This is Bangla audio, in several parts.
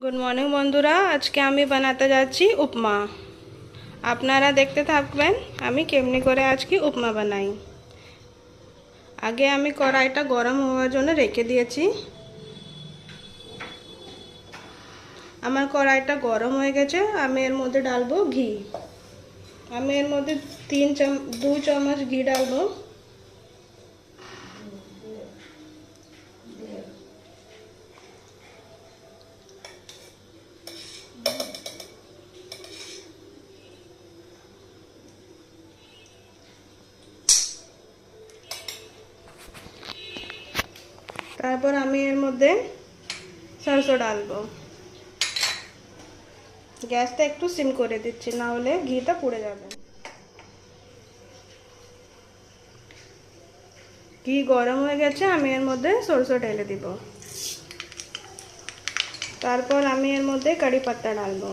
গুড মর্নিং বন্ধুরা, আজকে আমি বানাতে যাচ্ছি উপমা। আপনারা দেখতে থাকবেন আমি কেমনি করে আজকে উপমা বানাই। আগে আমি কড়াইটা গরম হওয়ার জন্য রেখে দিয়েছি। আমার কড়াইটা গরম হয়ে গেছে, আমি এর মধ্যে ডালবো ঘি। আমি এর মধ্যে 2 চামচ ঘি ডালবো। তারপর আমি এর মধ্যে সরষে ডালবো। গ্যাসটা একটু সিম করে দিচ্ছি, না হলে ঘিটা পুড়ে যাবে। ঘি গরম হয়ে গেছে, আমি এর মধ্যে সরষে ঢেলে দিব। তারপর আমি এর মধ্যে কারি পাতা ডালবো।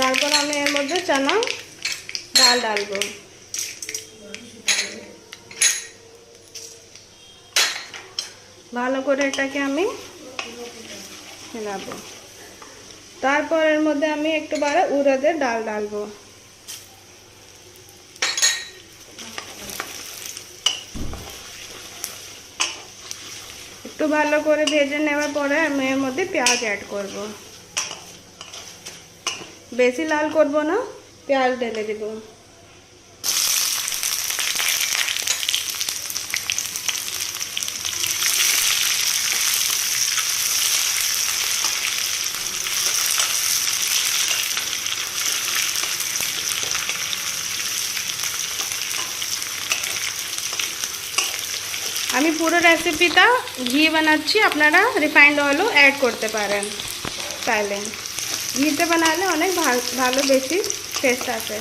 তারপর আমি এর মধ্যে চানা ডাল ডালবো। ভালো করে এটাকে আমি মিলাবো। তারপর এর মধ্যে আমি একটু বারে উড়দের ডাল ডালবো। একটু ভালো করে ভেজে নেওয়ার পরে আমি এর মধ্যে পেঁয়াজ অ্যাড করব। বেশি লাল করব না, পেঁয়াজ ঢেলে দেব। আমি পুরো রেসিপিটা ঘি বানাচ্ছি, আপনারা রিফাইন্ড অয়েলও অ্যাড করতে পারেন চাইলে। ঘিতে বানালে অনেক ভালো বেশি টেস্ট আসে।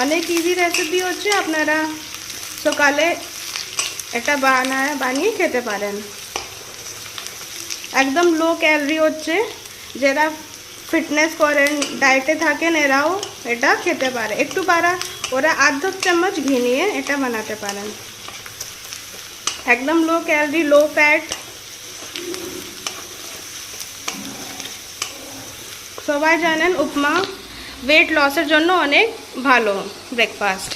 অনেক ইজি রেসিপি হচ্ছে, আপনারা সকালে এটা বানিয়ে খেতে পারেন। একদম লো ক্যালোরি হচ্ছে, যারা ফিটনেস করেন ডায়েটে থাকেন এরাও এটা খেতে পারে। একটু ওরা আধ চামচ ঘি নিয়ে এটা বানাতে পারেন। একদম লো ক্যালোরি, লো ফ্যাট। সবাই জানেন উপমা ওয়েট লসের জন্য অনেক ভালো ব্রেকফাস্ট।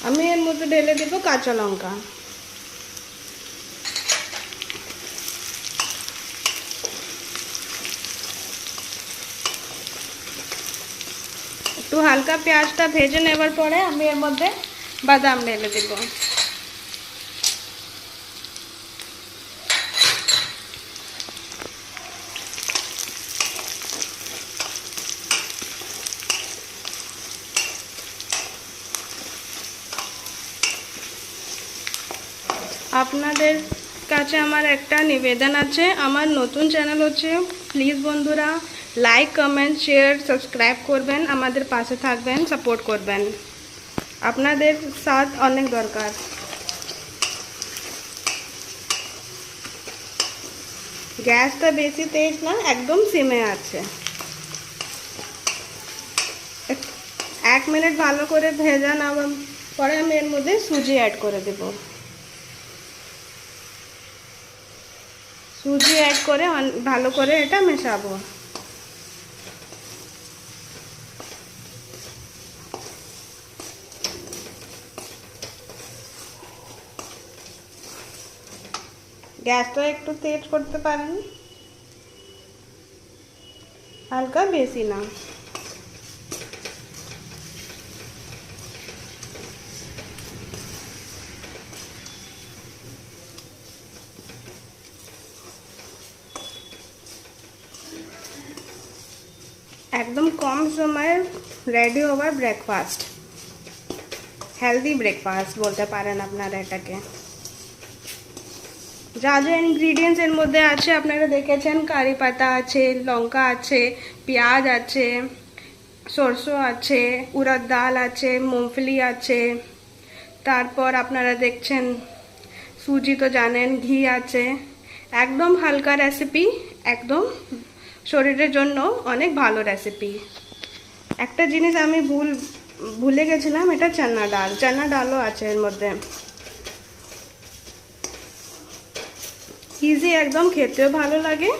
আমি এর মধ্যে ঢেলে দেব কাঁচা লঙ্কা। একটু হালকা পেঁয়াজটা ভেজে নেবার পরে আমি এর মধ্যে বাদাম ঢেলে দেব। আপনাদের কাছে আমার একটা নিবেদন আছে, আমার নতুন চ্যানেল হচ্ছে, প্লিজ বন্ধুরা লাইক কমেন্ট শেয়ার সাবস্ক্রাইব করবেন, আমাদের পাশে থাকবেন, সাপোর্ট করবেন। আপনাদের সাথ অনেক দরকার। গ্যাসটা বেশি তেজ না, একদম সিমে আছে। 1 মিনিট ভালো করে ভেজে নেওয়ার পরে আমি এর মধ্যে সুজি অ্যাড করে দেব। সুজি অ্যাড করে ভালো করে এটা মেশাবো। গ্যাসটা একটু তেজ করতে পারেন, হালকা, বেশি না। একদম কম সময়ে রেডি হওয়ার ব্রেকফাস্ট, হেলদি ব্রেকফাস্ট বলতে পারেন আপনারা এটাকে। যা যা ইনগ্রিডিয়েন্টস এর মধ্যে আছে আপনারা দেখেছেন, কারি পাতা আছে, লঙ্কা আছে, পেঁয়াজ আছে, সরষে আছে, উড়দ ডাল আছে, মুংফলি আছে। তারপর আপনারা দেখছেন সুজি তো জানেন, ঘি আছে। একদম হালকা রেসিপি, একদম শরীরের জন্য অনেক ভালো রেসিপি। একটা জিনিস আমি ভুলে গেছিলাম, এটা চানা ডালও আছে এর মধ্যে। ইজি একদম, খেতেও ভালো লাগে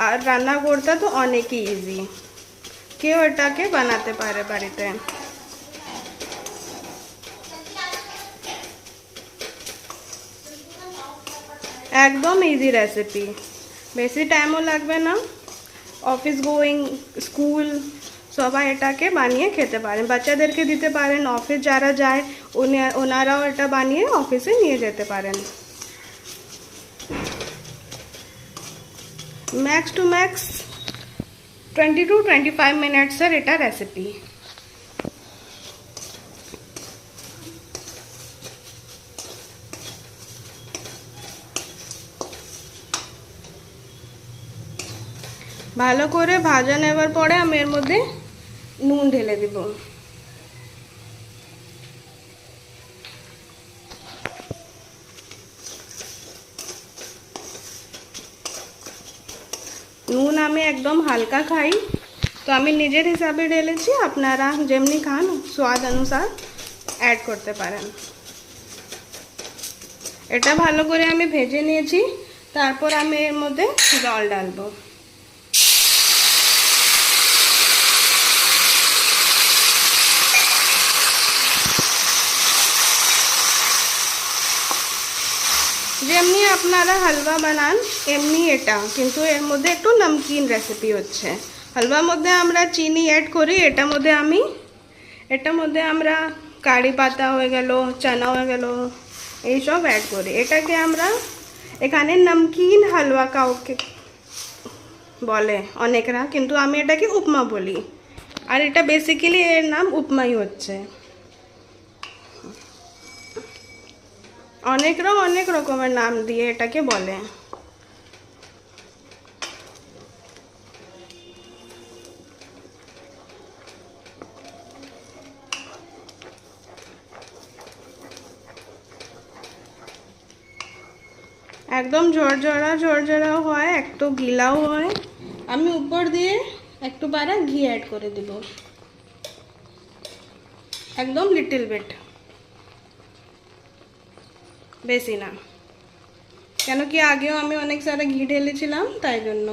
আর রান্না করতে তো অনেকই ইজি। কেউ এটাকে বানাতে পারে বাড়িতে। একদম ইজি রেসিপি, বেশি টাইমও লাগবে না। অফিস গোয়িং, স্কুল সবাই এটাকে বানিয়ে খেতে পারেন, বাচ্চাদেরকে দিতে পারেন। অফিস যারা যায় ওনারাও এটা বানিয়ে অফিসে নিয়ে যেতে পারেন। ম্যাক্স টু ম্যাক্স 20 to 25 মিনিটসের এটা রেসিপি। ভালো করে ভাজা নেবার পরে আমি এর মধ্যে নুন ঢেলে দিব। নুন আমি একদম হালকা খাই, তো আমি নিজের হিসাবে ঢেলেছি। আপনারা যেমনি খান স্বাদ অনুসার অ্যাড করতে পারেন। এটা ভালো করে আমি ভেজে নিয়েছি, তারপর আমি এর মধ্যে জল ডালবো। যেমনি আপনারা হালুয়া বানান এমনি এটা, কিন্তু এর মধ্যে একটু নমকিন রেসিপি হচ্ছে। হালুয়ার মধ্যে আমরা চিনি অ্যাড করি, এটার মধ্যে আমরা কারি পাতা হয়ে গেল, চানা হয়ে গেল, এইসব অ্যাড করি। এটাকে আমরা এখানে নমকিন হালুয়া কাউকে বলে অনেকরা, কিন্তু আমি এটাকে উপমা বলি। আর এটা বেসিক্যালি এর নাম উপমাই হচ্ছে। অনেকরা অনেক রকমের নাম দিয়ে এটাকে বলে। একদম ঝরঝরাও হয়, একটু গিলাও হয়। আমি উপর দিয়ে একটু বারা ঘি অ্যাড করে দেব, একদম লিটল বিট, বেশি না, কেন কি আগেও আমি অনেক সারা ঘি ঢেলেছিলাম তাই জন্য।